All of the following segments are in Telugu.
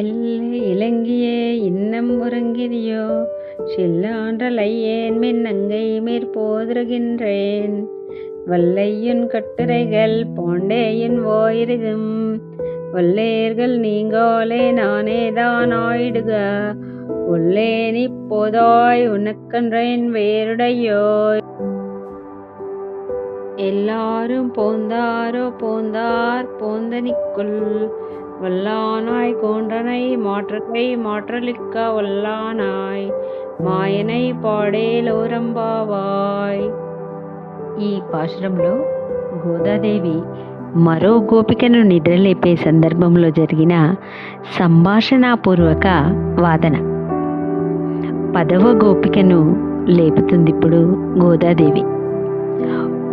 எல்லை இலங்கியே இன்னம் உறங்கினியோ சில்லான்றலையேன் மின்னங்கை மேற்போதுருகின்றேன் வல்லையுன் கட்டுரைகள் போண்டேயின் ஓயிரிதும் வல்லேர்கள் நீங்காலே நானேதான் ஆயிடுக உள்ளேன் இப்போதாய் உனக்கன்றேன் வேறுடையோய். எல்லாரும் போந்தாரோ போந்தார் போந்தனிக்குள் வல்லானாய் கோன்றனை மாற்றத்தை மாற்றலிக்க వల్లానాయ్ మాయనై పాడేలోరంబావాయ్. ఈ పాశురంలో గోదాదేవి మరో గోపికను నిద్రలేపే సందర్భంలో జరిగిన సంభాషణాపూర్వక వాదన. 10వ గోపికను లేపుతుందిప్పుడు గోదాదేవి.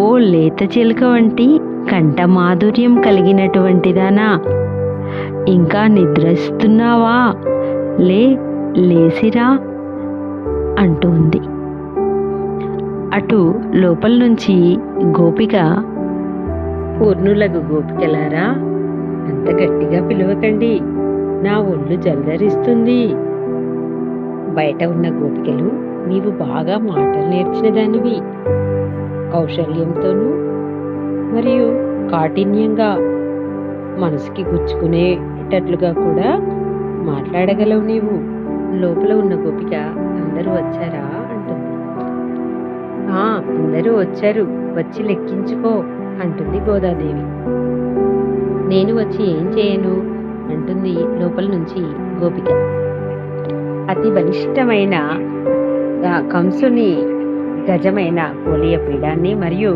ఓ లేత చిలుక వంటి కంఠమాధుర్యం కలిగినటువంటిదానా, ఇంకా నిద్రిస్తున్నావా, లేసిరా అంటుంది. అటు లోపల నుంచి గోపిక, పూర్ణులకు గోపికలారా, అంత గట్టిగా పిలవకండి, నా ఒళ్ళు జలదరిస్తుంది. బయట ఉన్న గోపికలు, నీవు బాగా మాటలు నేర్చిన దానివి, కౌశల్యంతోనూ మరియు కాఠిన్యంగా మనసుకి గుచ్చుకునేటట్లుగా కూడా మాట్లాడగలవు నీవు. లోపల ఉన్న గోపిక, అందరూ వచ్చారా అంటుంది. అందరూ వచ్చారు, వచ్చి లెక్కించుకో అంటుంది గోదాదేవి. నేను వచ్చి ఏం చేయను అంటుంది లోపల నుంచి గోపిక. అతి బలిష్టమైన కంసుని గజమైన కోలియ పీడాన్ని మరియు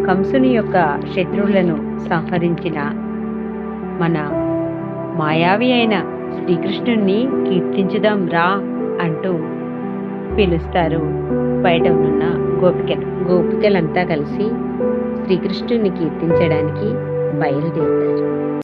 కంసుని యొక్క శత్రువులను సంహరించిన మన మాయావి అయిన శ్రీకృష్ణుణ్ణి కీర్తించుదాం రా అంటూ పిలుస్తారు బయట ఉన్న గోపికలంతా కలిసి శ్రీకృష్ణుణ్ణి కీర్తించడానికి బయలుదేరుతారు.